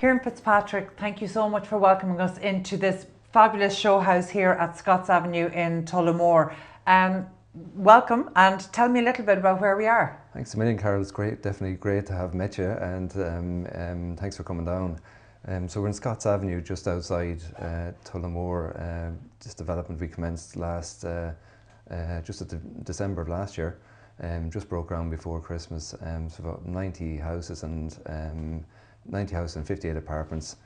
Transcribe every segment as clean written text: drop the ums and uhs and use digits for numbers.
Ciaran Fitzpatrick, thank you so much for welcoming us into this fabulous show house here at Scots Avenue in Tullamore. Welcome, and tell me a little bit about where we are. Thanks a million, Carol. It's great, definitely great to have met you, and thanks for coming down. So we're in Scots Avenue, just outside Tullamore. This development we commenced just at December of last year. Just broke ground before Christmas. So about 90 houses and 58 apartments.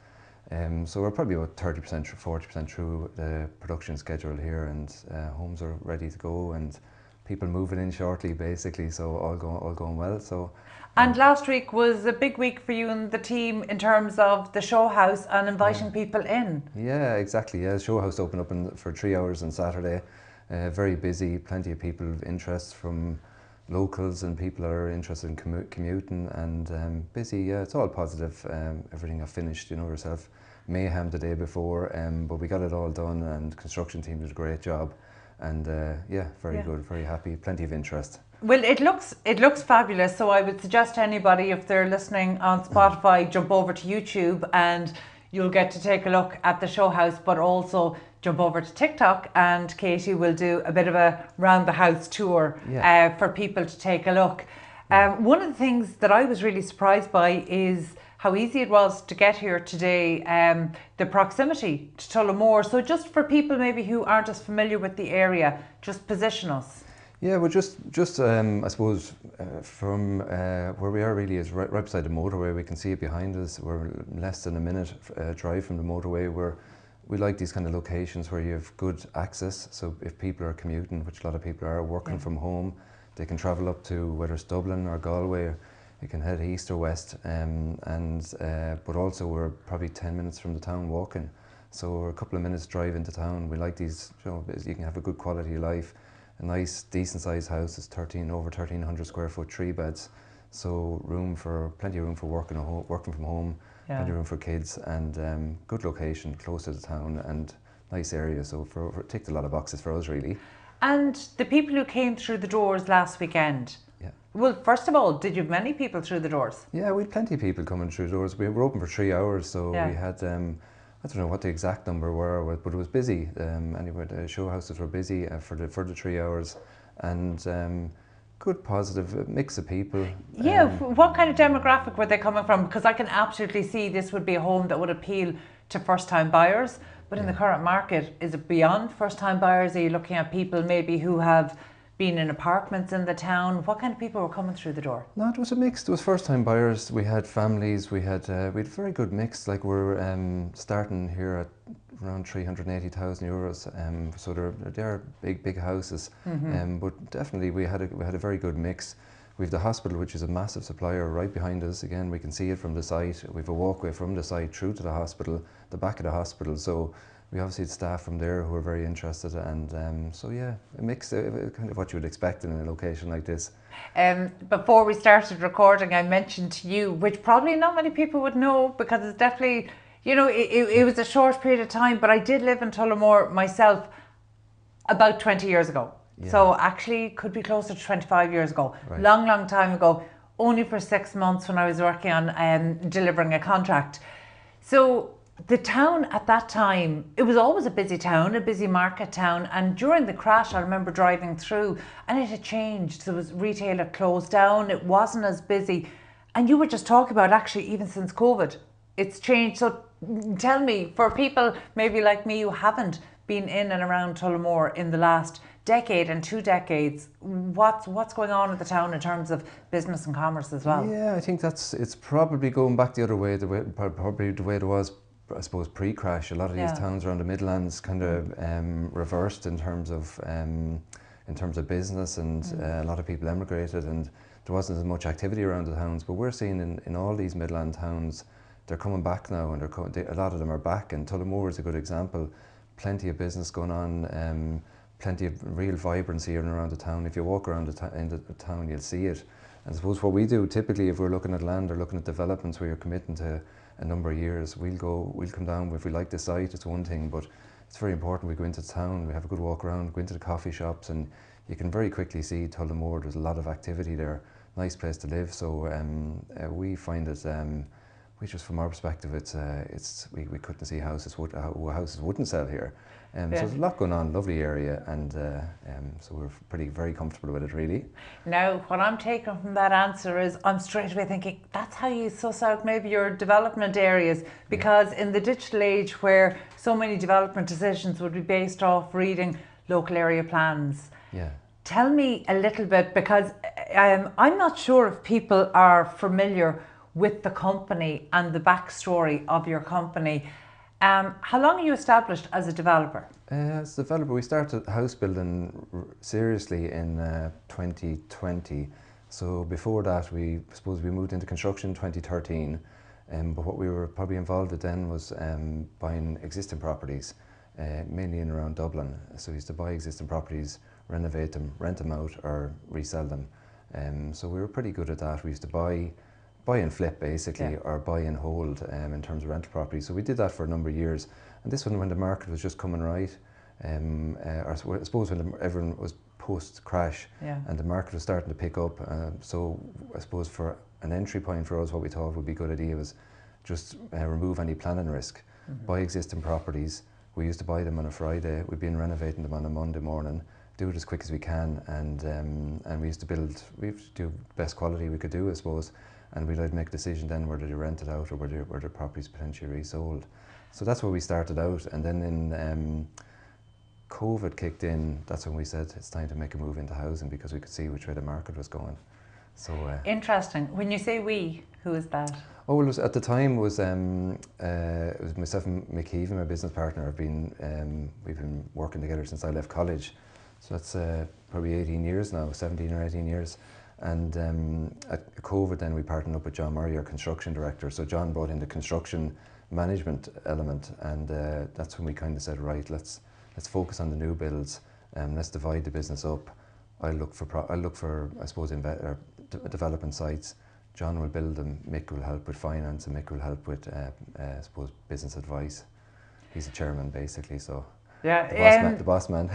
So we're probably about 30%, 40% through the production schedule here, and homes are ready to go, and people moving in shortly, basically. So all going well. So. And last week was a big week for you and the team in terms of the show house and inviting people in. Yeah, exactly. Yeah, the show house opened up for 3 hours on Saturday. Very busy, plenty of people of interest from locals and people that are interested in commuting, and busy. Yeah, it's all positive. Everything got finished, you know yourself. Mayhem the day before, but we got it all done, and construction team did a great job. And yeah, very good, very happy, plenty of interest. Well, it looks fabulous. So I would suggest to anybody, if they're listening on Spotify, jump over to YouTube and you'll get to take a look at the show house, but also jump over to TikTok, and Katie will do a bit of a round the house tour for people to take a look. One of the things that I was really surprised by is how easy it was to get here today, the proximity to Tullamore. So just for people maybe who aren't as familiar with the area, just position us. Yeah, well, just I suppose from where we are really is right beside the motorway. We can see it behind us. We're less than a minute drive from the motorway. We like these kind of locations where you have good access. So if people are commuting, which a lot of people are, working from home, they can travel up to whether it's Dublin or Galway. You can head east or west, but also we're probably 10 minutes from the town walking. So we're a couple of minutes drive into town. We like these, you can have a good quality of life. A nice, decent sized house is over 1,300 square foot, 3 beds. So plenty of room for working from home, plenty of room for kids, and good location, close to the town, and nice area. So it ticked a lot of boxes for us, really. And the people who came through the doors last weekend, well, first of all, did you have many people through the doors? Yeah, we had plenty of people coming through the doors. We were open for 3 hours, so we had, I don't know what the exact number were, but it was busy. Anyway, the show houses were busy for the 3 hours, and good positive mix of people. Yeah, what kind of demographic were they coming from? Because I can absolutely see this would be a home that would appeal to first-time buyers, but in the current market, is it beyond first-time buyers? Are you looking at people maybe who have been in apartments in the town? What kind of people were coming through the door? No, it was a mix. There was first-time buyers. We had families. We had a very good mix. Like we're starting here at around 380,000 euros. So they're big houses. But definitely we had a very good mix. We have the hospital, which is a massive supplier, right behind us. Again, we can see it from the site. We have a walkway from the site through to the hospital, the back of the hospital. So we obviously had staff from there who are very interested, and so yeah, a mix, kind of what you would expect in a location like this. Before we started recording, I mentioned to you, which probably not many people would know, because it's definitely, it was a short period of time, but I did live in Tullamore myself about 20 years ago. Yeah. So actually could be closer to 25 years ago. Right. Long time ago, only for 6 months when I was working on delivering a contract. So the town at that time, it was always a busy town, a busy market town, and during the crash I remember driving through and it had changed. There was retail had closed down, it wasn't as busy, and you were just talking about actually even since COVID it's changed. So tell me, for people maybe like me who haven't been in and around Tullamore in the last decade and 2 decades, what's going on in the town in terms of business and commerce as well? Yeah, I think it's probably going back the other way, probably the way it was, I suppose, pre-crash. A lot of these towns around the Midlands kind of reversed in terms of business, and a lot of people emigrated, and there wasn't as much activity around the towns. But we're seeing in all these Midland towns, they're coming back now, and a lot of them are back. And Tullamore is a good example. Plenty of business going on, plenty of real vibrancy in and around the town. If you walk around in the town, you'll see it. And I suppose what we do typically, if we're looking at land or looking at developments where you're committing to a number of years, we'll come down. If we like the site, it's one thing, but it's very important we go into town, we have a good walk around, go into the coffee shops, and you can very quickly see Tullamore. There's a lot of activity there, nice place to live. So we find it just from our perspective, we couldn't see how houses wouldn't sell here. So there's a lot going on, lovely area, and so we're very comfortable with it, really. Now, what I'm taking from that answer is I'm straight away thinking that's how you suss out maybe your development areas, because in the digital age where so many development decisions would be based off reading local area plans. Yeah. Tell me a little bit, because I'm not sure if people are familiar with the company and the backstory of your company. How long are you established as a developer? As a developer, we started house building seriously in 2020. So before that, we moved into construction in 2013. But what we were probably involved with then was buying existing properties, mainly in around Dublin. So we used to buy existing properties, renovate them, rent them out, or resell them. So we were pretty good at that. We used to buy and flip basically, or buy and hold in terms of rental property. So we did that for a number of years. And this one, when the market was just coming right, or I suppose when everyone was post-crash and the market was starting to pick up. So I suppose for an entry point for us, what we thought would be a good idea was just remove any planning risk, buy existing properties. We used to buy them on a Friday. We'd been renovating them on a Monday morning, do it as quick as we can, and we used to do best quality we could do, I suppose. And we'd make a decision then whether to rent it out or whether the property's potentially resold. So that's where we started out. And then in COVID kicked in, that's when we said it's time to make a move into housing, because we could see which way the market was going. So interesting. When you say we, who is that? Oh, well, at the time it was myself and Mick Heavey, my business partner. We've been working together since I left college. So that's probably 18 years now, 17 or 18 years. And at COVID then we partnered up with John Murray, our construction director. So John brought in the construction management element, and that's when we kind of said, right, let's focus on the new builds, and let's divide the business up. I'll look for I suppose development sites. John will build them. Mick will help with finance, and Mick will help with I suppose business advice. He's the chairman basically, so the boss man.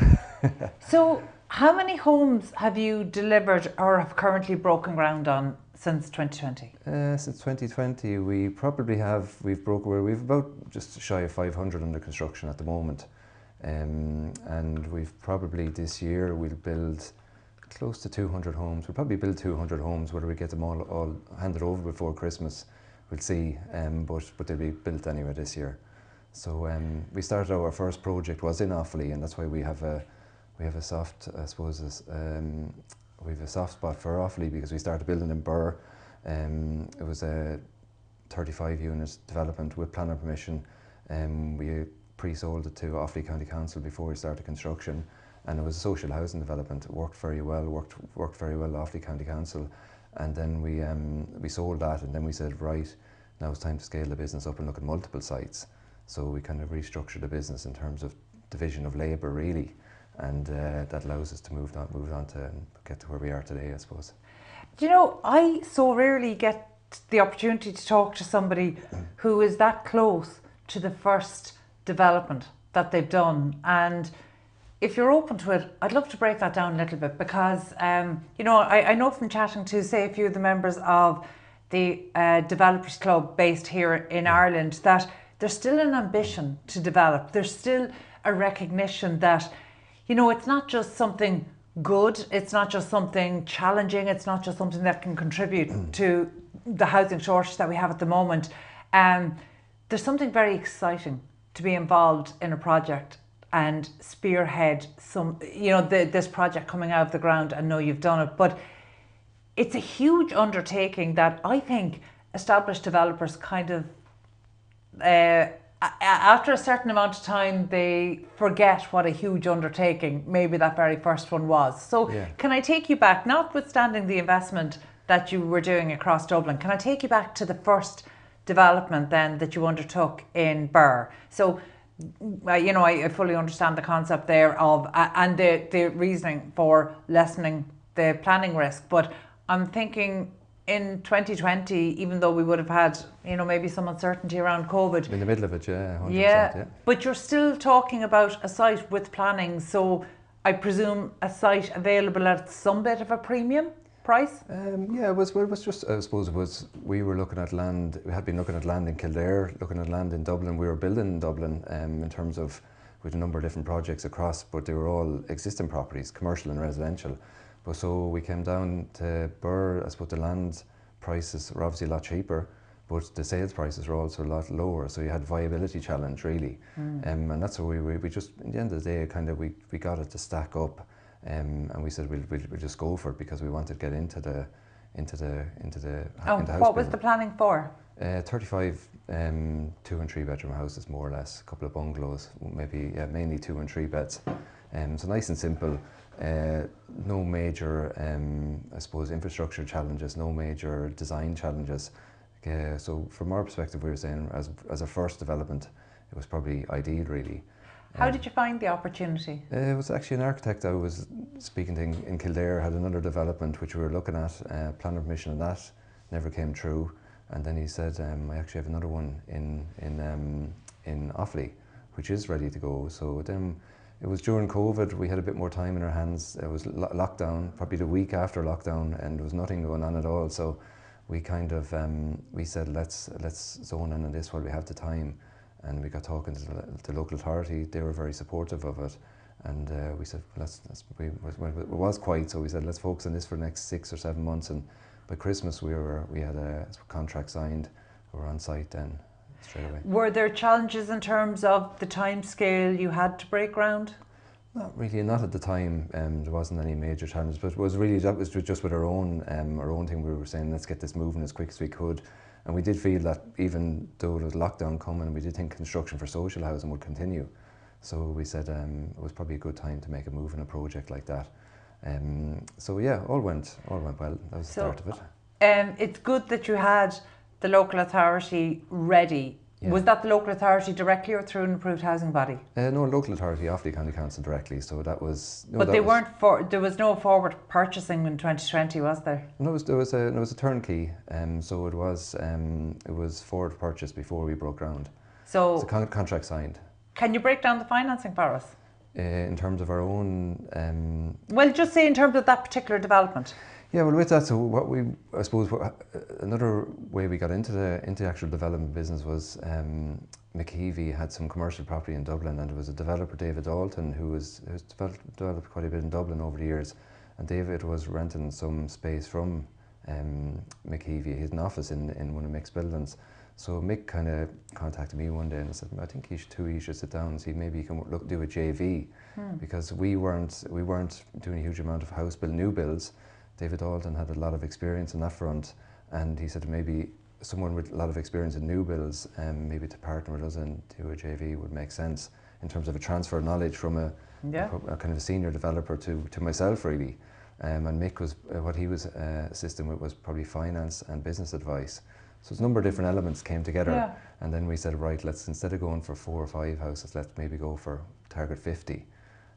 So how many homes have you delivered or have currently broken ground on since 2020? Since 2020, we probably we've about just shy of 500 under construction at the moment, and we've probably this year we'll build close to 200 homes. We'll probably build 200 homes. Whether we get them all handed over before Christmas, we'll see. But they'll be built anyway this year. So we started our first project was in Offaly, and that's why we have a soft, I suppose, we have a soft spot for Offaly, because we started building in Burr. It was a 35 unit development with planning permission. We pre-sold it to Offaly County Council before we started construction, and it was a social housing development. It worked very well. Worked very well at Offaly County Council, and then we sold that, and then we said, right, now it's time to scale the business up and look at multiple sites. So we kind of restructured the business in terms of division of labour, really, and that allows us to move on to get to where we are today, I suppose. You know, I so rarely get the opportunity to talk to somebody who is that close to the first development that they've done, and if you're open to it, I'd love to break that down a little bit, because you know, I know from chatting to, say, a few of the members of the Developers Club based here in Ireland, that there's still an ambition to develop. There's still a recognition that, you know, it's not just something good, it's not just something challenging, it's not just something that can contribute to the housing shortage that we have at the moment. There's something very exciting to be involved in a project and spearhead this project coming out of the ground. I know you've done it, but it's a huge undertaking that I think established developers kind of after a certain amount of time, they forget what a huge undertaking maybe that very first one was. So can I take you back, notwithstanding the investment that you were doing across Dublin, can I take you back to the first development then that you undertook in Burr? So, you know, I fully understand the concept there of, and the reasoning for lessening the planning risk, but I'm thinking in 2020, even though we would have had, you know, maybe some uncertainty around COVID. In the middle of it, 100%. Yeah, but you're still talking about a site with planning, so I presume a site available at some bit of a premium? price? Yeah, it was just, I suppose it was, we were looking at land, we had been looking at land in Kildare, looking at land in Dublin. We were building in Dublin in terms of, with a number of different projects across, but they were all existing properties, commercial and residential. But so we came down to Birr. I suppose the land prices were obviously a lot cheaper, but the sales prices were also a lot lower. So you had viability challenge really. And that's where we just, in the end of the day, kind of we got it to stack up. And we said we'll just go for it because we wanted to get into the house. What was the planning for? 35 2 and 3 bedroom houses, more or less. A couple of bungalows, maybe, yeah, mainly 2 and 3 beds. So nice and simple. No major, I suppose, infrastructure challenges. No major design challenges. So from our perspective, we were saying as a first development, it was probably ideal, really. How did you find the opportunity? It was actually an architect I was speaking to in Kildare, had another development which we were looking at, planning permission on that, never came through. And then he said, I actually have another one in Offaly, which is ready to go. So then it was during COVID, we had a bit more time in our hands. It was lockdown, probably the week after lockdown, and there was nothing going on at all. So we kind of, we said, let's zone in on this while we have the time. And we got talking to the local authority. They were very supportive of it, and we said, it was quiet, so we said, let's focus on this for the next 6 or 7 months. And by Christmas, we had a contract signed. We were on site then straight away. Were there challenges in terms of the time scale you had to break ground? Not really, not at the time. There wasn't any major challenges, but it was really, that was just with our own thing. We were saying, let's get this moving as quick as we could. And we did feel that even though there was lockdown coming, we did think construction for social housing would continue. So we said it was probably a good time to make a move in a project like that. So yeah, all went well. That was the start of it. It's good that you had the local authority ready. Yeah. Was that the local authority directly or through an approved housing body? No, local authority, Offaly County Council directly. So that was. No, but there was no forward purchasing in 2020, was there? No, there was a turnkey. So it was forward purchase before we broke ground. So it's a contract signed. Can you break down the financing for us? In terms of our own. Well, just say in terms of that particular development. Yeah, well, with that, so I suppose another way we got into the actual development business was Heavey had some commercial property in Dublin, and there was a developer, David Dalton, who's developed quite a bit in Dublin over the years, and David was renting some space from Heavey. He had an office in one of Mick's buildings. So Mick kind of contacted me one day and said, I think you should sit down and see maybe you can do a JV, because we weren't doing a huge amount of new builds. David Dalton had a lot of experience on that front, and he said maybe someone with a lot of experience in new builds, maybe to partner with us and do a JV would make sense in terms of a transfer of knowledge from a kind of a senior developer to myself really. And Mick was what he was assisting with was probably finance and business advice. So a number of different elements came together, and then we said, right, let's, instead of going for 4 or 5 houses, let's maybe go for target 50.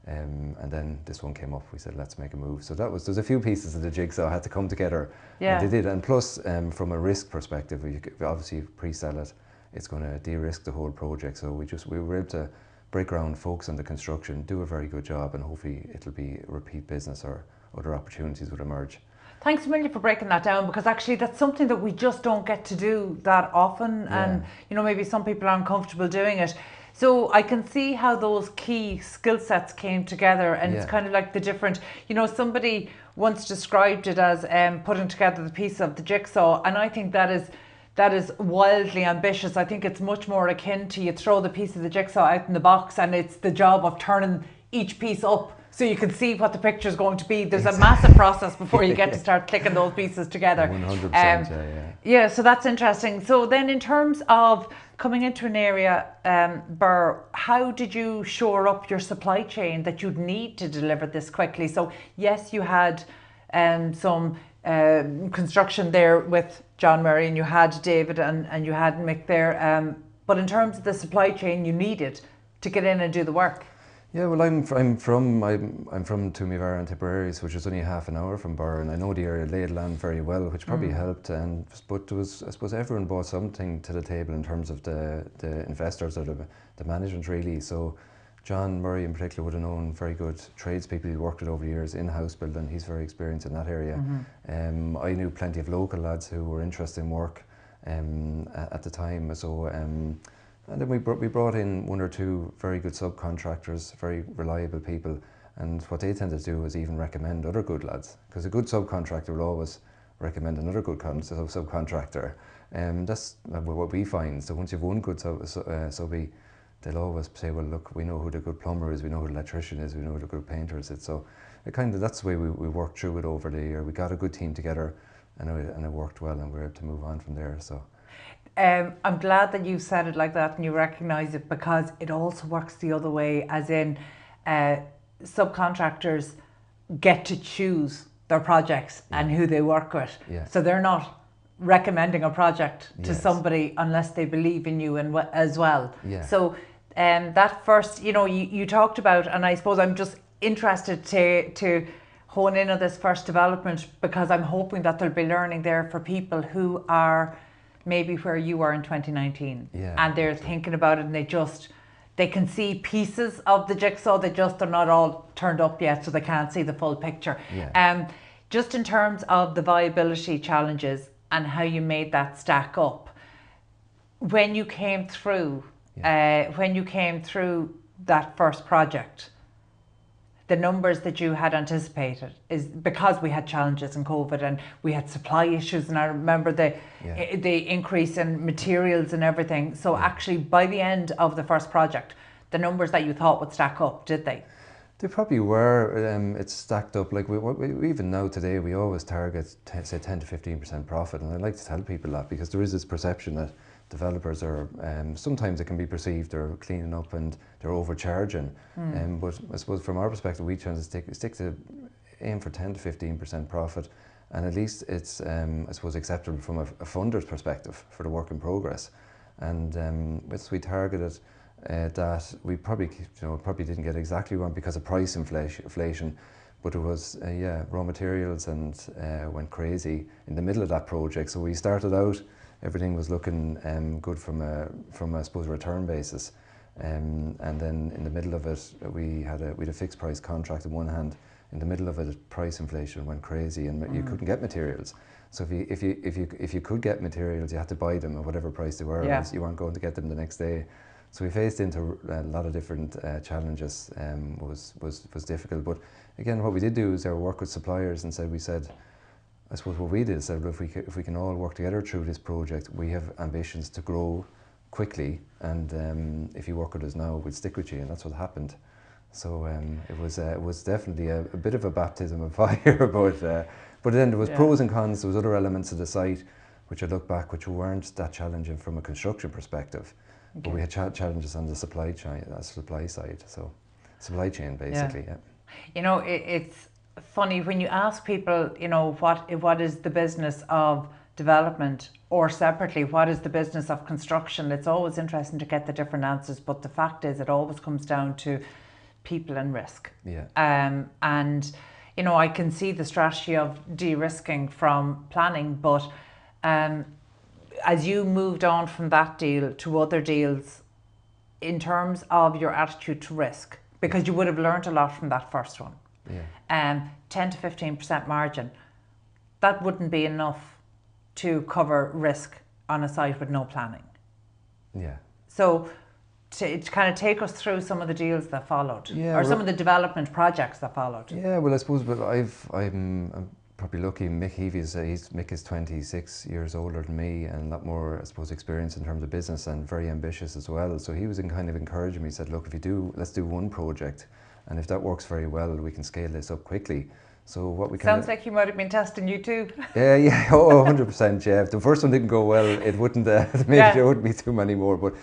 And then this one came up. We said, let's make a move. So there's a few pieces of the jigsaw had to come together. Yeah. And they did. And plus, from a risk perspective, we obviously pre-sell it. It's going to de-risk the whole project. So we were able to break ground, focus on the construction, do a very good job, and hopefully it'll be a repeat business or other opportunities would emerge. Thanks a million for breaking that down, because actually that's something that we just don't get to do that often, and maybe some people aren't comfortable doing it. So I can see how those key skill sets came together, and it's kind of like the different, somebody once described it as putting together the piece of the jigsaw, and I think that is wildly ambitious. I think it's much more akin to you throw the piece of the jigsaw out in the box, and it's the job of turning each piece up so you can see what the picture is going to be. There's a massive process before you get to start clicking those pieces together. 100%, yeah, so that's interesting. So then in terms of coming into an area, Birr, how did you shore up your supply chain that you'd need to deliver this quickly? So yes, you had some construction there with John Murray, and you had David and you had Mick there, but in terms of the supply chain you needed to get in and do the work. Yeah, well, I'm from Tullamore and Tipperary, which is only half an hour from Birr, and I know the area, lay of land very well, which probably helped. But there was, I suppose, everyone brought something to the table in terms of the investors or the management really. So John Murray in particular would have known very good tradespeople he'd worked with over the years in house building. He's very experienced in that area. I knew plenty of local lads who were interested in work at the time. So, and then we brought in one or two very good subcontractors, very reliable people. And what they tend to do is even recommend other good lads, because a good subcontractor will always recommend another good subcontractor. That's what we find. So once you've one good subby, they'll always say, well, look, we know who the good plumber is, we know who the electrician is, we know who the good painter is. So that's the way we worked through it over the year. We got a good team together, and it worked well, and we were able to move on from there. So. I'm glad that you said it like that and you recognise it, because it also works the other way, as in subcontractors get to choose their projects and who they work with. So they're not recommending a project to somebody unless they believe in you and as well. So that first, you talked about, and I suppose I'm just interested to hone in on this first development, because I'm hoping that there'll be learning there for people who are maybe where you were in 2019 and they're thinking about it, and they can see pieces of the jigsaw, they're not all turned up yet, so they can't see the full picture. Just in terms of the viability challenges and how you made that stack up, when you came through that first project, the numbers that you had anticipated, is because we had challenges in COVID and we had supply issues, and I remember the increase in materials and everything. So actually by the end of the first project, the numbers that you thought would stack up, did they? They probably were. It's stacked up. Like we even now today, we always target say 10 to 15% profit, and I like to tell people that, because there is this perception that developers are sometimes it can be perceived they're cleaning up and they're overcharging. But I suppose from our perspective, we try to stick to aim for 10 to 15% profit, and at least it's I suppose acceptable from a funder's perspective for the work in progress. And we targeted that we probably didn't get exactly one because of price inflation, but it was raw materials and went crazy in the middle of that project. So we started out, everything was looking good from I suppose a return basis, and then in the middle of it we had a fixed price contract in one hand. In the middle of it, price inflation went crazy, and you couldn't get materials. So if you could get materials, you had to buy them at whatever price they were, else you weren't going to get them the next day. So we faced into a lot of different challenges. Was difficult, but again, what we did do is work with suppliers, and we said, I suppose what we did is said, if we can all work together through this project, we have ambitions to grow quickly, and if you work with us now, we'll stick with you, and that's what happened. So it was definitely a bit of a baptism of fire, but then there was pros and cons. There was other elements of the site which I look back, which weren't that challenging from a construction perspective. But we had challenges on the supply chain, side, so supply chain basically. It's funny when you ask people, what is the business of development, or separately, what is the business of construction? It's always interesting to get the different answers, but the fact is, it always comes down to people and risk. And I can see the strategy of de-risking from planning, but as you moved on from that deal to other deals, in terms of your attitude to risk, because you would have learned a lot from that first one, 10 to 15% margin, that wouldn't be enough to cover risk on a site with no planning. So to kind of take us through some of the deals that followed, or some of the development projects that followed. Well, I suppose, but I'm probably lucky. Mick Heavey Mick is 26 years older than me, and a lot more, I suppose, experience in terms of business, and very ambitious as well. So he was kind of encouraging me. He said, look, let's do one project, and if that works very well, we can scale this up quickly. So what we sounds like he might have been testing you too. 100%. If the first one didn't go well, it wouldn't maybe there wouldn't be too many more, but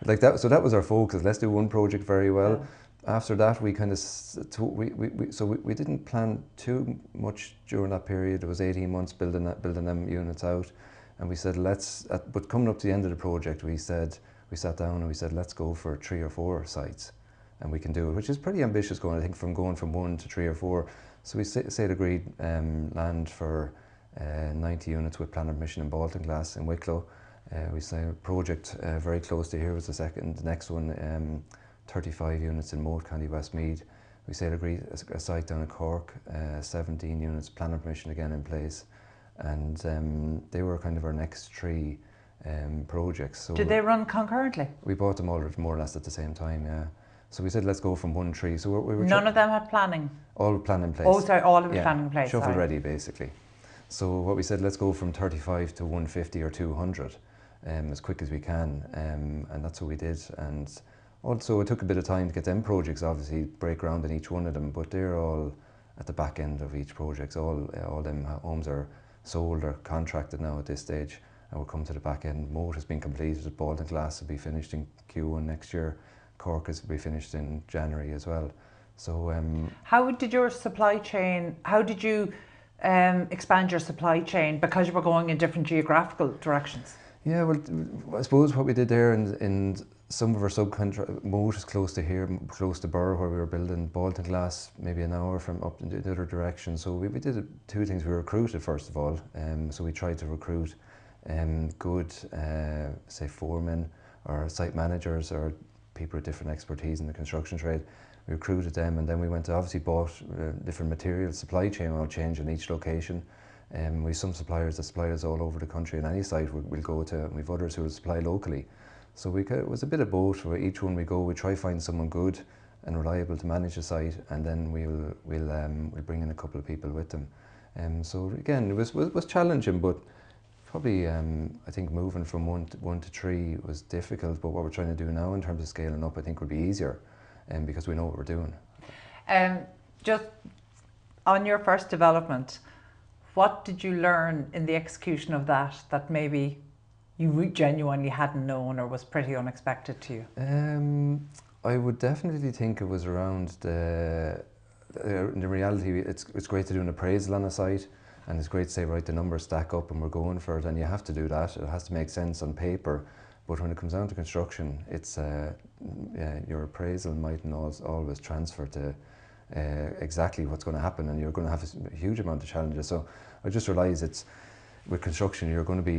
like that. So that was our focus. Let's do one project very well. After that, we kind of we didn't plan too much during that period. It was 18 months building them units out, and we said but coming up to the end of the project, we sat down and we said, let's go for 3 or 4 sites, and we can do it, which is pretty ambitious going from 1 to 3 or 4. So we agreed land for 90 units with planning permission in Baltinglass in Wicklow. We say a project very close to here was the next one. 35 units in Moat County, Westmeath. We said agreed a site down in Cork, 17 units, planning permission again in place, and they were kind of our next three projects. So did they run concurrently? we bought them all more or less at the same time, yeah. So we said let's go from 1 tree. So we were None of them had planning? all planning in place. Oh, sorry, all of the planning in place. Shovel sorry. ready basically. So what we said, let's go from 35 to 150 or 200 as quick as we can, and that's what we did. And also it took a bit of time to get them projects, obviously break ground in each one of them, but they're all at the back end of each project. All them homes are sold or contracted now at this stage, and we'll come to the back end. Moat has been completed, Baldon Glass will be finished in Q1 next year, Cork will be finished in January as well. So how did your supply chain, how did you expand your supply chain because you were going in different geographical directions? Yeah, well, I suppose what we did there in some of our subcontract, Moat is close to here, close to Burr where we were building, Baldon Glass maybe an hour from up in the other direction. So we did two things. We recruited first of all, so we tried to recruit good, say foremen or site managers or people with different expertise in the construction trade. We recruited them, and then we went to obviously bought different materials, supply chain will change in each location. We have some suppliers that supply us all over the country, and any site we'll go to, and we have others who will supply locally. So it was a bit of both. Where each one we go, we try find someone good and reliable to manage the site, and then we'll bring in a couple of people with them. So again, it was challenging, but probably I think moving from one to three was difficult. But what we're trying to do now in terms of scaling up, I think would be easier, because we know what we're doing. Just on your first development, what did you learn in the execution of that maybe you genuinely hadn't known or was pretty unexpected to you? I would definitely think it was around the reality. It's great to do an appraisal on a site, and it's great to say, right, the numbers stack up and we're going for it, and you have to do that. It has to make sense on paper. But when it comes down to construction, it's your appraisal mightn't always transfer to exactly what's going to happen, and you're going to have a huge amount of challenges. So I just realised it's with construction, you're going to be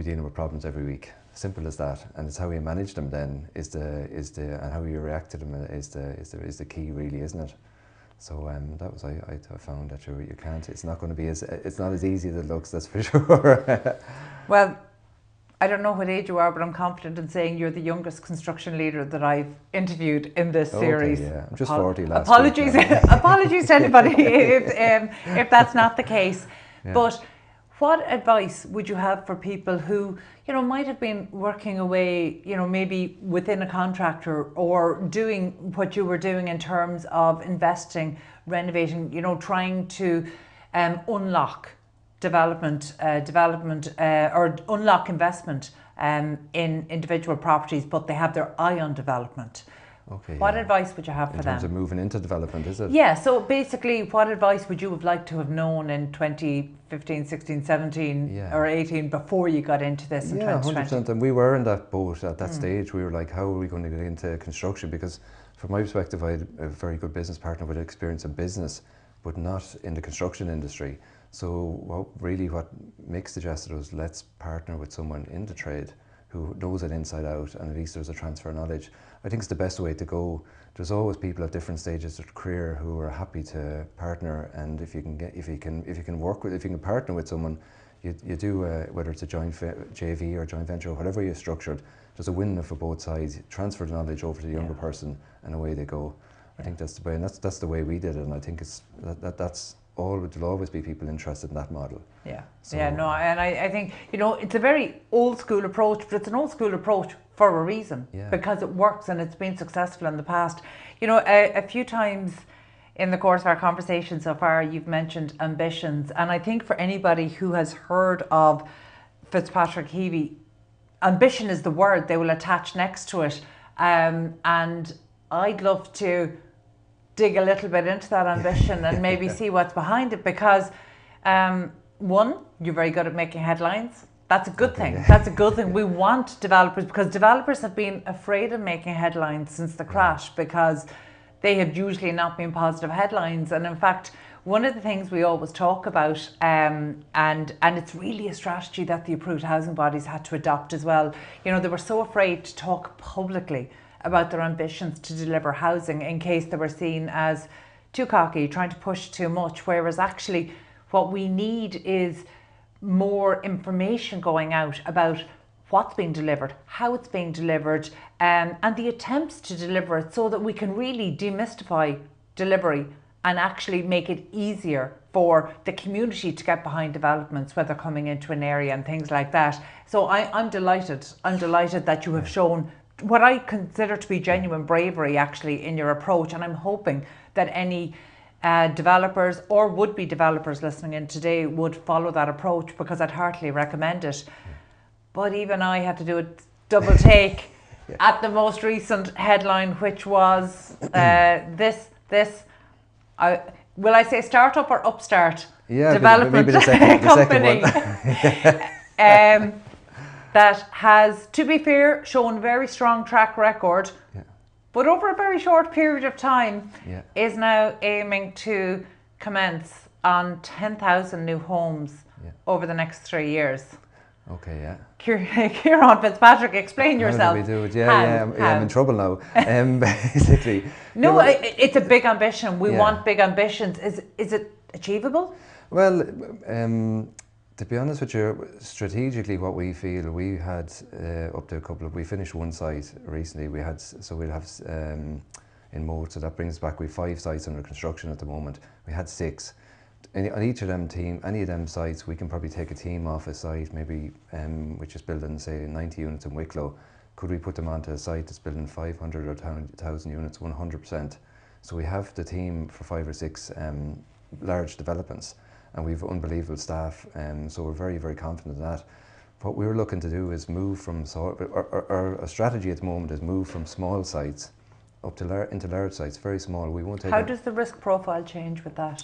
dealing with problems every week. Simple as that, and it's how you manage them then and how you react to them is the key, really, isn't it? So that was I found that you can't. It's not going to be it's not as easy as it looks. That's for sure. Well, I don't know what age you are, but I'm confident in saying you're the youngest construction leader that I've interviewed in this series. Okay, yeah. I'm just 40 last apologies, week. apologies to anybody if that's not the case. Yeah. But what advice would you have for people who, might have been working away, maybe within a contractor or doing what you were doing in terms of investing, renovating, trying to unlock development or unlock investment in individual properties, but they have their eye on development. Okay. What advice would you have for them? In terms of moving into development, is it? Yeah, so basically what advice would you have liked to have known in 2015, 16, 17 or 18 before you got into this in 2020? 100%. And we were in that boat at that stage. We were like, how are we going to get into construction? Because from my perspective, I had a very good business partner with experience in business, but not in the construction industry. So what Mick suggested was, let's partner with someone in the trade who knows it inside out, and at least there's a transfer of knowledge. I think it's the best way to go. There's always people at different stages of career who are happy to partner, and if you can partner with someone, you do whether it's a joint JV or joint venture or whatever you structured. There's a win for both sides. Transfer the knowledge over to the younger person, and away they go. I think that's the way, and that's the way we did it. And I think there'll always be people interested in that model. Yeah, and I think, it's a very old school approach, but it's an old school approach for a reason, because it works and it's been successful in the past. A few times in the course of our conversation so far, you've mentioned ambitions, and I think for anybody who has heard of Fitzpatrick Heavey, ambition is the word they will attach next to it, and I'd love to dig a little bit into that ambition and maybe see what's behind it, because one, you're very good at making headlines. That's a good thing. That's a good thing. We want developers, because developers have been afraid of making headlines since the crash, because they have usually not been positive headlines. And in fact, one of the things we always talk about, and it's really a strategy that the approved housing bodies had to adopt as well, they were so afraid to talk publicly about their ambitions to deliver housing in case they were seen as too cocky, trying to push too much, whereas actually what we need is more information going out about what's being delivered, how it's being delivered, and the attempts to deliver it, so that we can really demystify delivery and actually make it easier for the community to get behind developments when they're coming into an area and things like that. So I'm delighted. I'm delighted that you have shown what I consider to be genuine bravery actually in your approach, and I'm hoping that any developers or would-be developers listening in today would follow that approach, because I'd heartily recommend it. But even I had to do a double take at the most recent headline, which was will I say startup or upstart development maybe the second company one. that has, to be fair, shown very strong track record, but over a very short period of time is now aiming to commence on 10,000 new homes over the next 3 years. Okay, yeah. Ciaran Fitzpatrick, explain yourself. How do we do it? I'm in trouble now. Basically. No, it's a big ambition. We want big ambitions. Is it achievable? Well, to be honest with you, strategically, what we feel, we had up to we finished one site recently. We'll have in Moat, so that brings us back. We have 5 sites under construction at the moment. We had 6. On each of any of them sites, we can probably take a team off a site, maybe which is building, say, 90 units in Wicklow. Could we put them onto a site that's building 500 or 1,000 units, 100%? So we have the team for 5 or 6 large developments, and we've unbelievable staff, so we're very, very confident in that. What we're looking to do is move from, our strategy at the moment is move from small sites up to into large sites, very small. We won't take. How does the risk profile change with that?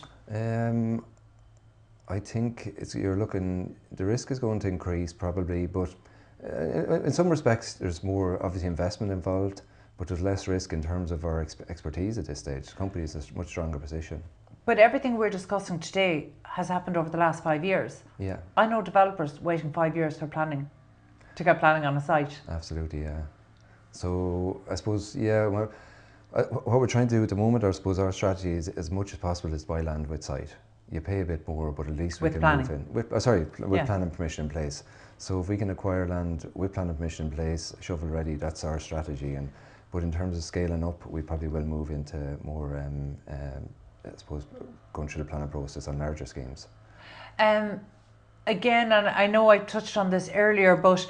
I think the risk is going to increase probably, but in some respects there's more obviously investment involved, but there's less risk in terms of our expertise at this stage. The company is in a much stronger position. But everything we're discussing today has happened over the last 5 years. Yeah. I know developers waiting 5 years for planning, to get planning on a site. Absolutely, yeah. So I suppose, well, what we're trying to do at the moment, I suppose our strategy is as much as possible is buy land with site. You pay a bit more, but at least we can move in. With planning permission in place. So if we can acquire land with planning permission in place, shovel ready, that's our strategy. But in terms of scaling up, we probably will move into more, I suppose, going through the planning process on larger schemes. Again, and I know I touched on this earlier, but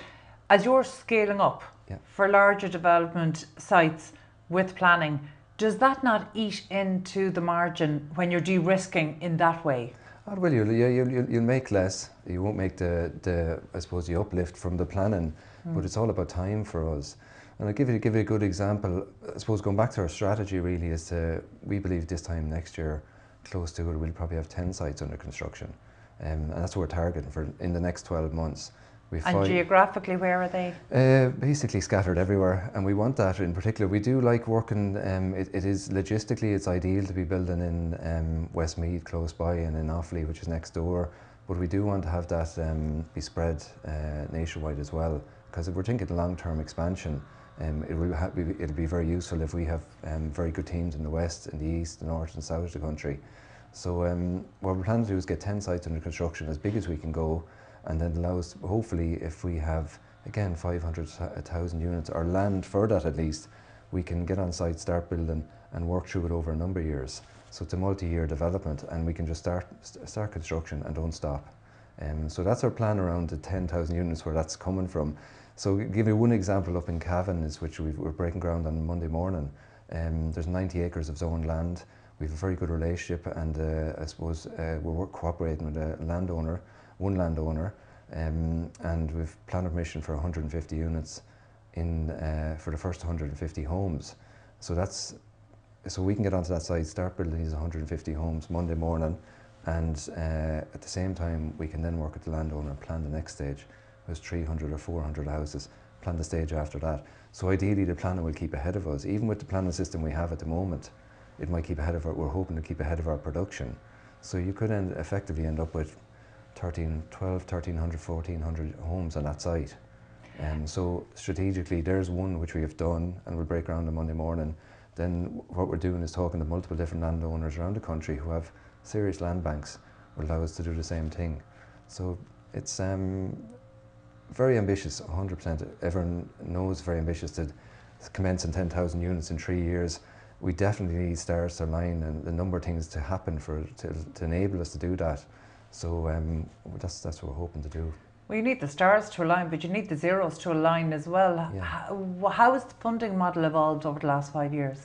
as you're scaling up for larger development sites with planning, does that not eat into the margin when you're de-risking in that way? Oh, well, you'll make less. You won't make the I suppose the uplift from the planning, but it's all about time for us. And I'll give you a good example. I suppose going back to our strategy really is we believe this time next year, close to it, we'll probably have 10 sites under construction, and that's what we're targeting for in the next 12 months. And geographically, where are they? Basically scattered everywhere, and we want that in particular. We do like working, it is logistically, it's ideal to be building in Westmeath close by and in Offaly, which is next door, but we do want to have that be spread nationwide as well, because if we're thinking long-term expansion, it'll be very useful if we have very good teams in the west, in the east, the north and south of the country. So what we're planning to do is get 10 sites under construction, as big as we can go, and then allows, hopefully, if we have, again, 500, 1,000 units, or land for that at least, we can get on site, start building, and work through it over a number of years. So it's a multi-year development, and we can just start construction and don't stop. So that's our plan around the 10,000 units, where that's coming from. So give you one example up in Cavan, which we're breaking ground on Monday morning. There's 90 acres of zoned land. We have a very good relationship, and I suppose we're cooperating with one landowner, and we've planned permission for 150 units for the first 150 homes. So we can get onto that site, start building these 150 homes Monday morning, and at the same time we can then work with the landowner and plan the next stage. There's 300 or 400 houses, plan the stage after that. So ideally the planning will keep ahead of us. Even with the planning system we have at the moment, it might keep ahead of we're hoping to keep ahead of our production. So you could effectively end up with 1,300, 1,400 homes on that site. So strategically, there's one which we have done, and we'll break ground on Monday morning. Then what we're doing is talking to multiple different landowners around the country who have serious land banks, will allow us to do the same thing. So it's very ambitious, 100%. Everyone knows very ambitious to commence in 10,000 units in 3 years. We definitely need stars to align and a number of things to happen to enable us to do that. So that's what we're hoping to do. Well, you need the stars to align, but you need the zeros to align as well. Yeah. How has the funding model evolved over the last 5 years?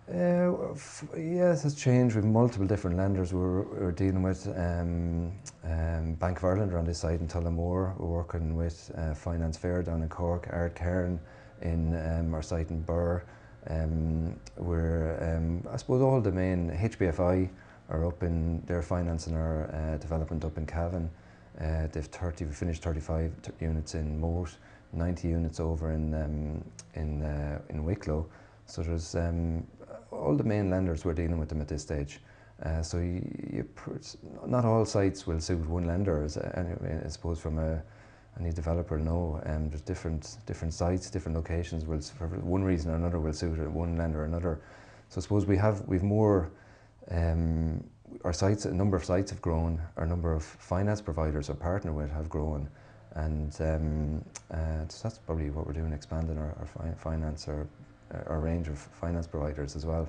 Yes, it's changed. We have multiple different lenders we're dealing with. Bank of Ireland are on this side in Tullamore. We're working with Finance Fair down in Cork, Ard Cairn in our site in Burr. I suppose all the main HBFI are up in, they're financing our development up in Cavan. We finished 35 units in Moat, 90 units over in Wicklow. So there's all the main lenders we're dealing with them at this stage. So not all sites will suit one lender. Anyway, I suppose from any developer know there's different sites, different locations will, for one reason or another, will suit one lender or another. So I suppose we've more. Our sites, a number of sites have grown. Our number of finance providers we're partner with have grown, and so that's probably what we're doing, expanding our finance, our range of finance providers as well.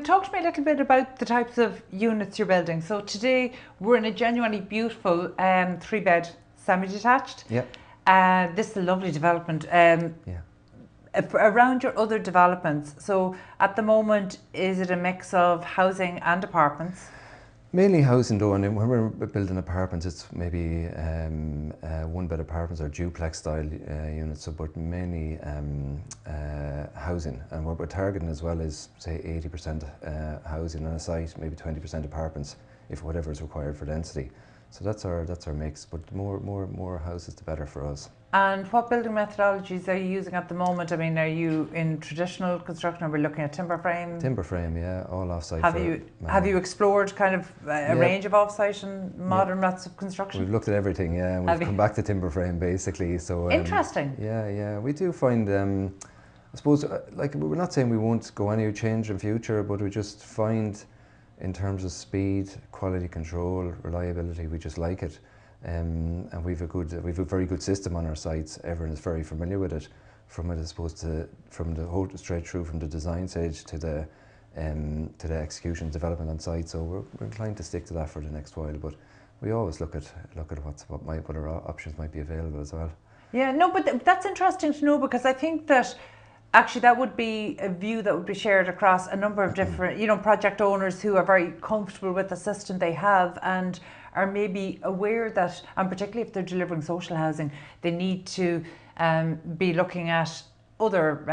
Talk to me a little bit about the types of units you're building. So today we're in a genuinely beautiful 3-bed semi-detached. Yeah. This is a lovely development. Yeah. Around your other developments, so at the moment, is it a mix of housing and apartments? Mainly housing though, and when we're building apartments, it's maybe 1-bed apartments or duplex style units, so, but mainly housing. And what we're targeting as well is, say, 80% housing on a site, maybe 20% apartments, if whatever is required for density. So that's our mix, but more houses the better for us. And what building methodologies are you using at the moment? I mean, are you in traditional construction, or we're looking at timber frame? Timber frame, yeah, all off-site. Have you explored kind of a range of off-site and modern methods of construction? We've looked at everything, yeah, and we've come back to timber frame basically. So interesting. Yeah, we do find. I suppose, like, we're not saying we won't go any change in future, but we just find, in terms of speed, quality control, reliability, we just like it. And we've a very good system on our sites. Everyone is very familiar with it, from the whole straight through from the design stage to the execution development on site. So we're inclined to stick to that for the next while. But we always look at what other options might be available as well. Yeah, no, but that's interesting to know, because I think that actually that would be a view that would be shared across a number of different, project owners who are very comfortable with the system they have and are maybe aware that, and particularly if they're delivering social housing, they need to be looking at other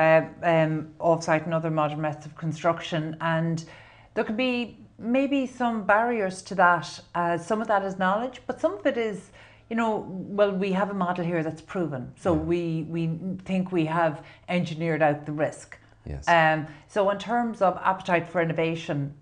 off-site and other modern methods of construction, and there could be maybe some barriers to that. Some of that is knowledge, but some of it is, well, we have a model here that's proven, so we think we have engineered out the risk. Yes. So in terms of appetite for innovation,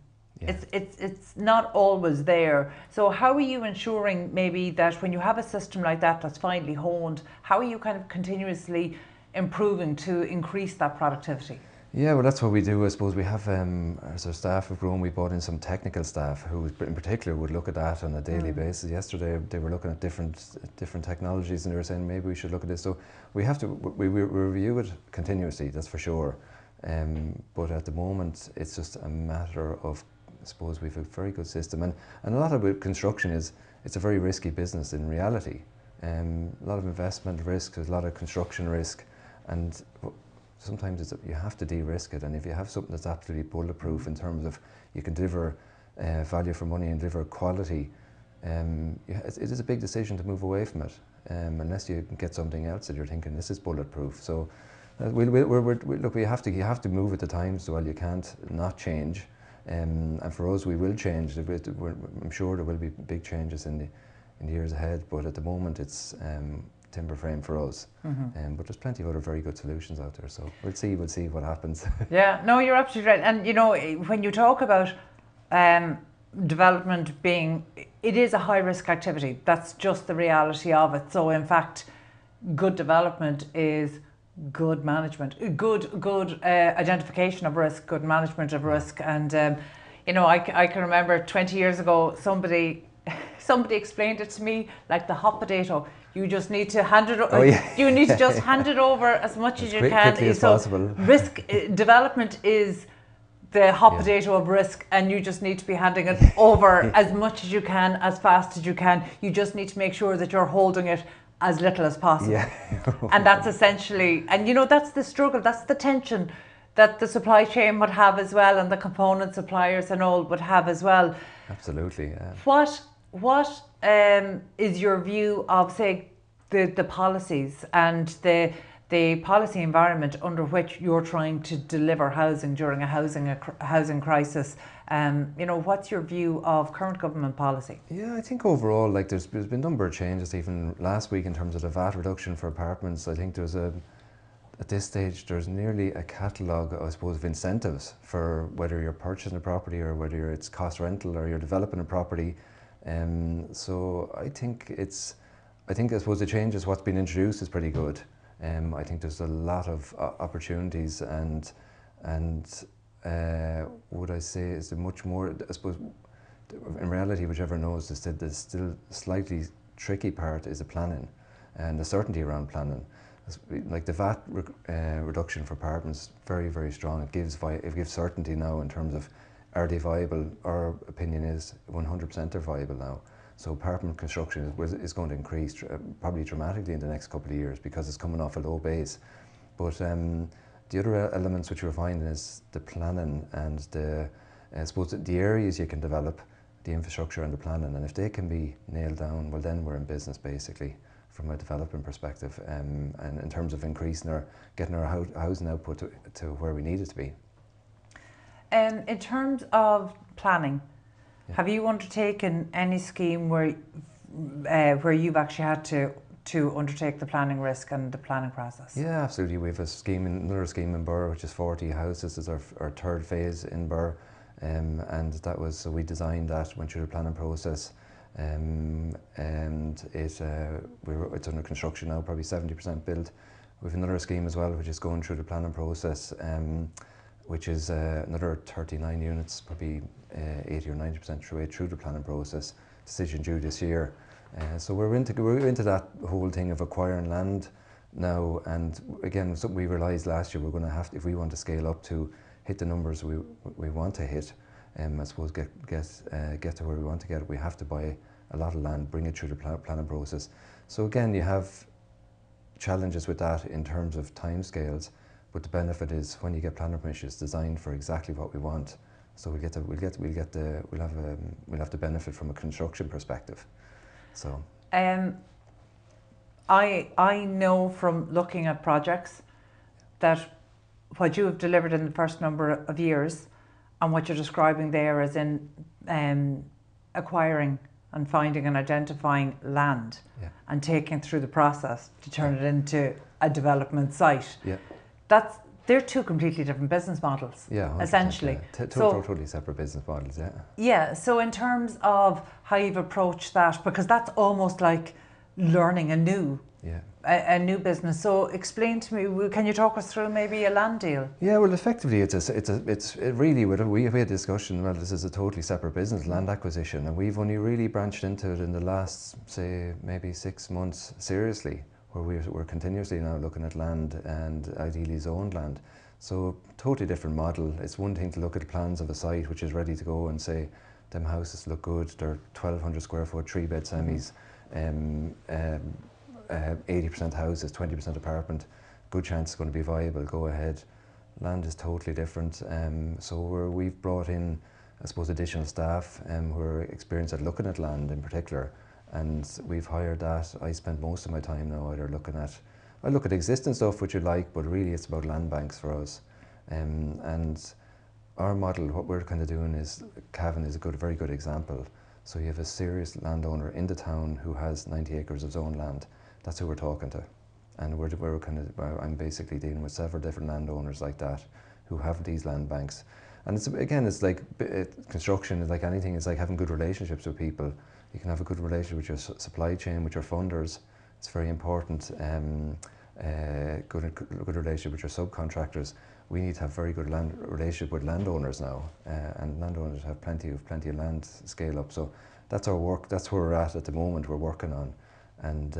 it's not always there. So how are you ensuring maybe that when you have a system like that that's finely honed, how are you kind of continuously improving to increase that productivity? Yeah, well, that's what we do. I suppose we have, as our staff have grown, we brought in some technical staff who in particular would look at that on a daily basis. Yesterday they were looking at different technologies, and they were saying maybe we should look at this. So we review it continuously, that's for sure. But at the moment it's just a matter of, I suppose we've a very good system, and a lot of construction it's a very risky business in reality. A lot of investment risk, there's a lot of construction risk, and sometimes you have to de-risk it. And if you have something that's absolutely bulletproof in terms of you can deliver value for money and deliver quality, it is a big decision to move away from it, unless you can get something else that you're thinking this is bulletproof. So look, you have to move with the times. Well, you can't not change. And for us, we will change. I'm sure there will be big changes in the years ahead, but at the moment it's timber frame for us. But there's plenty of other very good solutions out there, so we'll see what happens. Yeah, no, you're absolutely right. And when you talk about development being, it is a high risk activity. That's just the reality of it. So in fact, good development is good management, good identification of risk, good management of risk. And you know, I can remember 20 years ago somebody explained it to me like the hot potato. You just need to hand it. You need to just hand it over as much as you can. Quickly as possible. Risk development is the hot potato of risk, and you just need to be handing it over as much as you can, as fast as you can. You just need to make sure that you're holding it as little as possible. And that's essentially, and you know, that's the struggle, that's the tension that the supply chain would have as well, and the component suppliers and all would have as well. Absolutely, yeah. What is your view of, say, the policies and the policy environment under which you're trying to deliver housing during a housing crisis? You know, what's your view of current government policy? Yeah, I think overall, like there's been a number of changes. Even last week, in terms of the VAT reduction for apartments, I think there's at this stage there's nearly a catalogue, I suppose, of incentives for whether you're purchasing a property or whether it's cost rental or you're developing a property. So I think I suppose the changes, what's been introduced, is pretty good. I think there's a lot of opportunities, and would I say is there much more, I suppose, in reality, whichever knows, the still slightly tricky part is the planning and the certainty around planning. Like the VAT reduction for apartments, very, very strong. It gives certainty now in terms of, are they viable? Our opinion is 100% they're viable now. So apartment construction is going to increase probably dramatically in the next couple of years because it's coming off a low base. But the other elements which we're finding is the planning and I suppose the areas you can develop, the infrastructure and the planning, and if they can be nailed down, well then we're in business basically from a development perspective, and in terms of getting our housing output to where we need it to be. In terms of planning, have you undertaken any scheme where you've actually had to undertake the planning risk and the planning process? Yeah, absolutely. We have another scheme in Burr, which is 40 houses. This is our third phase in Burr, and that was, so we designed that, went through the planning process, and it's under construction now, probably 70% built. We have another scheme as well, which is going through the planning process, which is another 39 units, probably 80 or 90% through the planning process. Decision due this year. So we're into that whole thing of acquiring land now, and again, something we realised last year, we're going to have to, if we want to scale up to hit the numbers we want to hit, I suppose get to where we want to get, we have to buy a lot of land, bring it through the planning process. So again, you have challenges with that in terms of timescales, but the benefit is when you get planning permission, it's designed for exactly what we want. So we'll have the benefit from a construction perspective. So I know from looking at projects that what you have delivered in the first number of years and what you're describing there as in acquiring and finding and identifying land and taking through the process to turn it into a development site. They're two completely different business models, essentially. Totally separate business models, Yeah, so in terms of how you've approached that, because that's almost like learning a new business. So explain to me, can you talk us through maybe a land deal? Yeah, well, effectively, we had a discussion. Well, this is a totally separate business, land acquisition, and we've only really branched into it in the last, say, maybe 6 months seriously, where we're continuously now looking at land and ideally zoned land. So totally different model. It's one thing to look at the plans of a site which is ready to go and say, them houses look good, they're 1,200 square foot, 3-bed semis, 80% houses, 20% apartment, good chance it's going to be viable, go ahead. Land is totally different. So we've brought in, I suppose, additional staff who are experienced at looking at land in particular, and we've hired that. I spend most of my time now either I look at existing stuff which you like, but really it's about land banks for us. And our model, what we're kind of doing is, Cavan is a very good example. So you have a serious landowner in the town who has 90 acres of zoned land. That's who we're talking to. And I'm basically dealing with several different landowners like that who have these land banks. And it's like construction is like anything. It's like having good relationships with people. You can have a good relationship with your supply chain, with your funders. it's very important. Good relationship with your subcontractors. We need to have very good relationship with landowners now, and landowners have plenty of land scale up. So that's our work. That's where we're at the moment. We're working on, and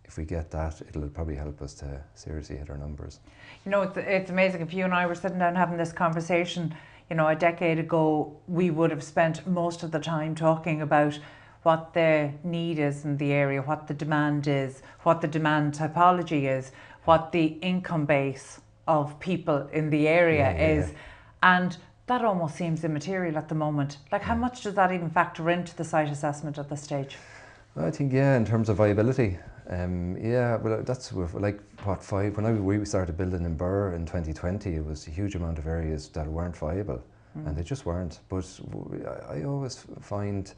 if we get that, it'll probably help us to seriously hit our numbers. You know, it's amazing. If you and I were sitting down having this conversation, you know, a decade ago, we would have spent most of the time talking about what the need is in the area, what the demand is, what the demand typology is, what the income base of people in the area is. And that almost seems immaterial at the moment. Like, how much does that even factor into the site assessment at this stage? Well, I think, in terms of viability, well, that's like what, when we started building in Burr in 2020, it was a huge amount of areas that weren't viable, and they just weren't. But I always find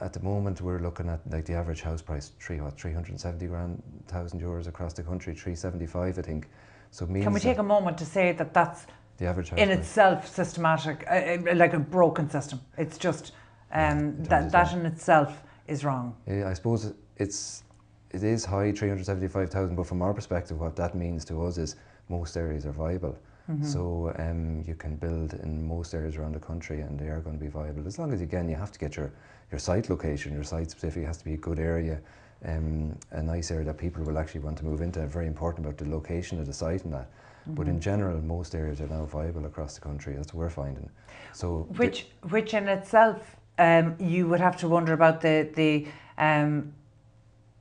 at the moment we're looking at like the average house price, 370,000 euros across the country, 375, I think. So it means, can we take a moment to say that that's the average house in price. Itself systematic, like a broken system? It's just that in itself is wrong. Yeah, I suppose it is high, 375,000, but from our perspective, what that means to us is most areas are viable. So you can build in most areas around the country, and they are going to be viable. As long as, again, you have to get your site location, your site specific. It has to be a good area, a nice area that people will actually want to move into. Very important about the location of the site and that. But in general, most areas are now viable across the country. That's what we're finding. So which in itself, you would have to wonder about the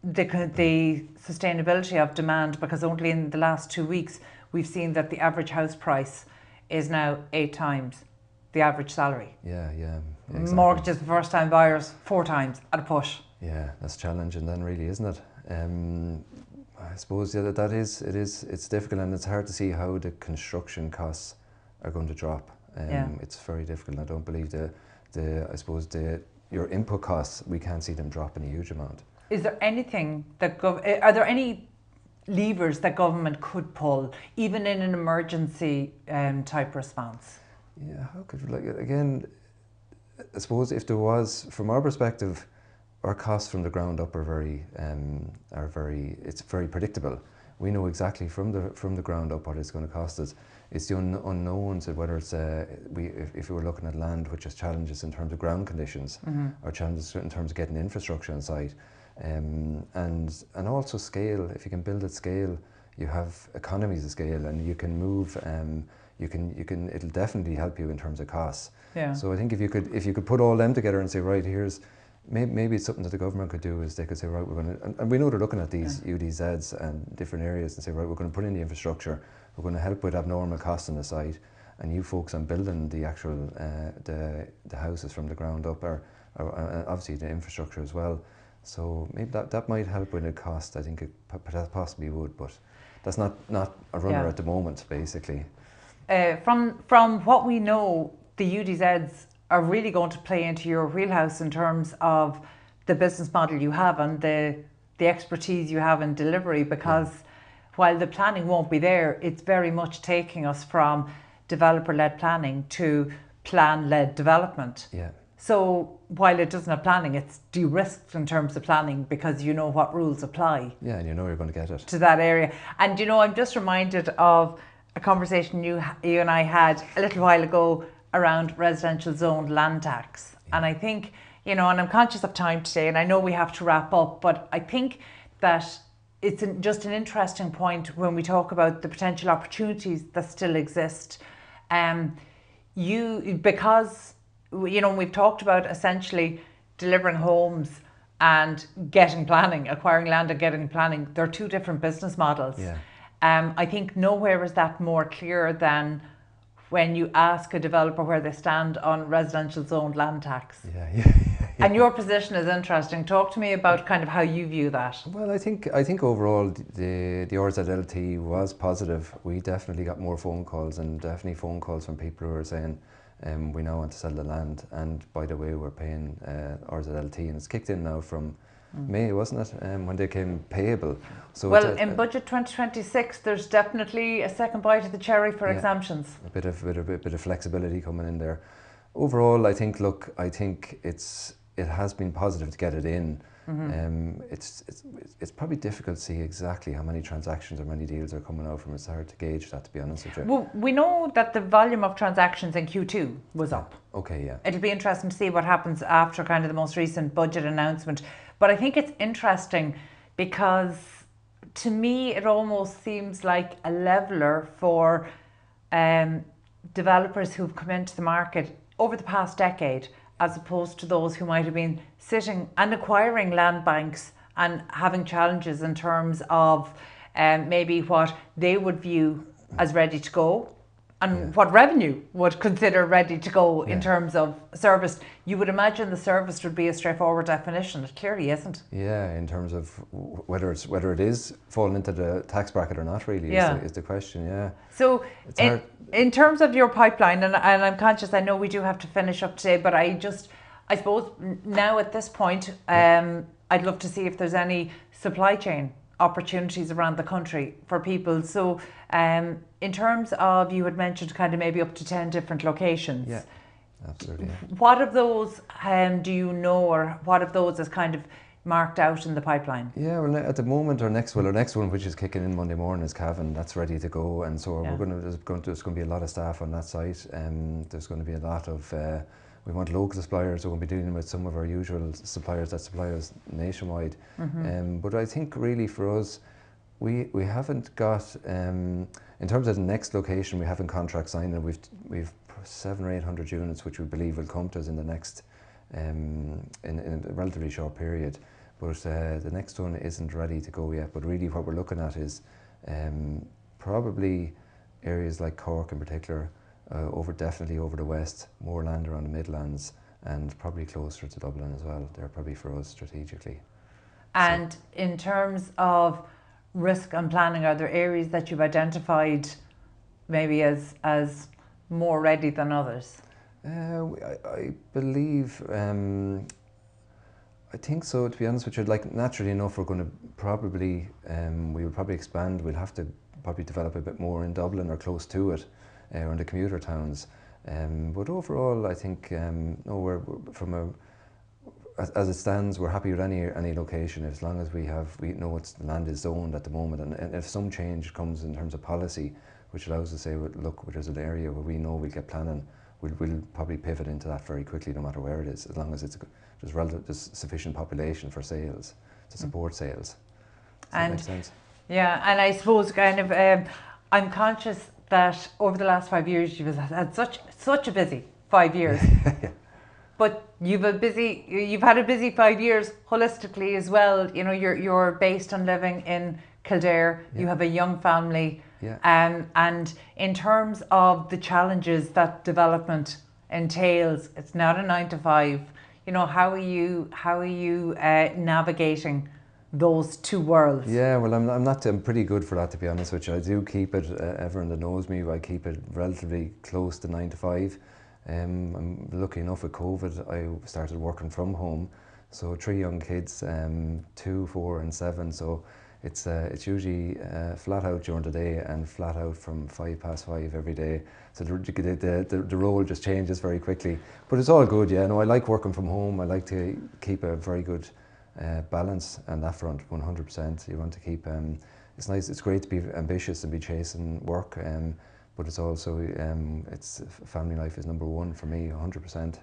sustainability of demand, because only in the last 2 weeks we've seen that the average house price is now 8 times the average salary. Yeah, exactly. Mortgages for first time buyers 4 times at a push. Yeah, that's challenging then, really, isn't it? I suppose it's difficult, and it's hard to see how the construction costs are going to drop. It's very difficult. I don't believe your input costs, we can't see them dropping a huge amount. Is there anything that are there any levers that government could pull, even in an emergency type response? Yeah, how could, like, again, I suppose if there was, from our perspective, our costs from the ground up are very predictable. We know exactly from the ground up what it's going to cost us. It's the unknowns of whether it's if we were looking at land which has challenges in terms of ground conditions, or challenges in terms of getting infrastructure on site, and also scale. If you can build at scale, you have economies of scale, and you can move. It'll definitely help you in terms of costs. Yeah. So I think if you could put all them together and say, right, here's maybe it's something that the government could do, is they could say, right, we're going to, and we know they're looking at these UDZs and different areas, and say, right, we're going to put in the infrastructure, we're going to help with abnormal costs on the site, and you focus on building the actual the houses from the ground up, or obviously the infrastructure as well. So maybe that might help with the cost. I think it possibly would, but that's not a runner at the moment, basically. From what we know, the UDZs are really going to play into your wheelhouse in terms of the business model you have and the expertise you have in delivery, because while the planning won't be there, it's very much taking us from developer-led planning to plan-led development. Yeah. So while it doesn't have planning, it's de-risked in terms of planning, because you know what rules apply. Yeah, and you know you're going to get it. To that area. And you know, I'm just reminded of a conversation you and I had a little while ago around residential zoned land tax. And I think, you know, and I'm conscious of time today, and I know we have to wrap up, but I think that it's just an interesting point when we talk about the potential opportunities that still exist. Because, you know, we've talked about essentially delivering homes and getting planning, acquiring land and getting planning. They're 2 different business models. Yeah. I think nowhere is that more clear than when you ask a developer where they stand on residential zoned land tax. Yeah. And your position is interesting. Talk to me about kind of how you view that. Well, I think overall the RZLT was positive. We definitely got more phone calls, and definitely phone calls from people who are saying, we now want to sell the land, and by the way, we're paying RZLT, and it's kicked in now from May, wasn't it? When they came payable. So well, in budget 2026, there's definitely a second bite of the cherry for exemptions. A bit of flexibility coming in there. Overall, I think it's it has been positive to get it in. It's probably difficult to see exactly how many transactions or many deals are coming out from it. It's hard to gauge that, to be honest with you. Well, we know that the volume of transactions in Q2 was up. Okay, yeah. It'll be interesting to see what happens after kind of the most recent budget announcement. But I think it's interesting because to me it almost seems like a leveler for developers who've come into the market over the past decade, as opposed to those who might have been sitting and acquiring land banks and having challenges in terms of maybe what they would view as ready to go and what revenue would consider ready to go in terms of service. You would imagine the service would be a straightforward definition. It clearly isn't. Yeah, in terms of whether it is falling into the tax bracket or not, really, is the question. Yeah. So in terms of your pipeline, and I'm conscious, I know we do have to finish up today, but I suppose now at this point, I'd love to see if there's any supply chain opportunities around the country for people. So in terms of, you had mentioned kind of maybe up to 10 different locations. Yeah, absolutely. Yeah. What of those do you know, or what of those is kind of marked out in the pipeline? Yeah, well, at the moment our next one, which is kicking in Monday morning, is Cavan. That's ready to go, and so there's going to be a lot of staff on that site, and there's going to be a lot of we want local suppliers. We're going to be dealing with some of our usual suppliers that supply us nationwide. But I think really for us, we haven't got in terms of the next location, we haven't contract signed, and we've 700 or 800 units which we believe will come to us in the next in a relatively short period. But the next one isn't ready to go yet. But really, what we're looking at is probably areas like Cork in particular. Definitely over the west, more land around the Midlands, and probably closer to Dublin as well. They're probably for us strategically. And in terms of risk and planning, are there areas that you've identified maybe as more ready than others? I believe, I think so, to be honest with you. Like, naturally enough, we're going to probably, we will probably expand. We'll have to probably develop a bit more in Dublin or close to it. Or in the commuter towns, but overall, I think we're as it stands, we're happy with any location as long as we know the land is zoned at the moment, and if some change comes in terms of policy, which allows us to say, well, look, there's an area where we know we'll get planning, we'll probably pivot into that very quickly, no matter where it is, as long as there's sufficient population for sales to support sales. Does that make sense? Yeah, and I suppose kind of I'm conscious that over the last 5 years you've had such a busy 5 years. But you've had a busy 5 years holistically as well. You know, you're based on living in Kildare. You have a young family. And in terms of the challenges that development entails, it's not a 9 to 5. You know, how are you navigating those two worlds? Yeah, well, I'm pretty good for that, to be honest with you. I do keep it, everyone that knows me, I keep it relatively close to 9 to 5. I'm lucky enough with COVID, I started working from home. So 3 young kids, 2, 4 and 7. So it's usually flat out during the day and flat out from 5:05 every day. So the role just changes very quickly. But it's all good, yeah. No, I like working from home. I like to keep a very good balance on that front, 100%. You want to keep, it's nice, it's great to be ambitious and be chasing work, but it's also, family life is number one for me, 100%.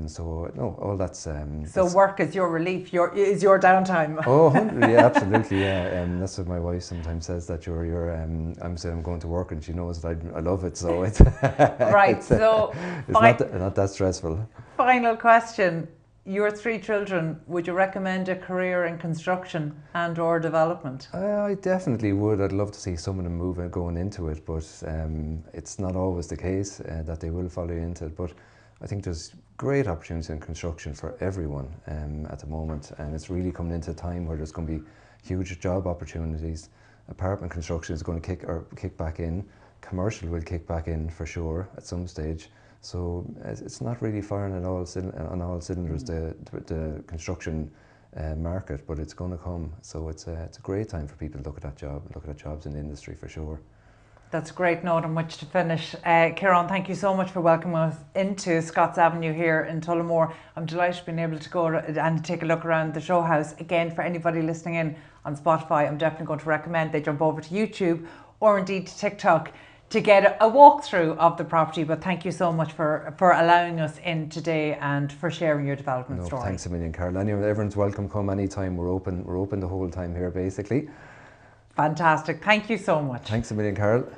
So no, all that's... so work is your relief, is your downtime? Oh, yeah, absolutely, yeah. That's what my wife sometimes says, that I'm saying I'm going to work, and she knows that I love it, so it's... Right, it's not that stressful. Final question. Your 3 children, would you recommend a career in construction and or development? I definitely would. I'd love to see some of them going into it, but it's not always the case that they will follow into it. But I think there's great opportunities in construction for everyone at the moment, and it's really coming into a time where there's going to be huge job opportunities. Apartment construction is going to kick back in. Commercial will kick back in for sure at some stage. So it's not really firing on all cylinders, the construction market, but it's going to come. So it's a great time for people to look at jobs in the industry for sure. That's a great note on which to finish. Ciaran, thank you so much for welcoming us into Scott's Avenue here in Tullamore. I'm delighted being able to go and take a look around the show house. Again, for anybody listening in on Spotify, I'm definitely going to recommend they jump over to YouTube or indeed to TikTok to get a walkthrough of the property. But thank you so much for allowing us in today and for sharing your development story. Thanks a million, Carol. Anyway, everyone's welcome. Come anytime. We're open the whole time here, basically. Fantastic. Thank you so much. Thanks a million, Carol.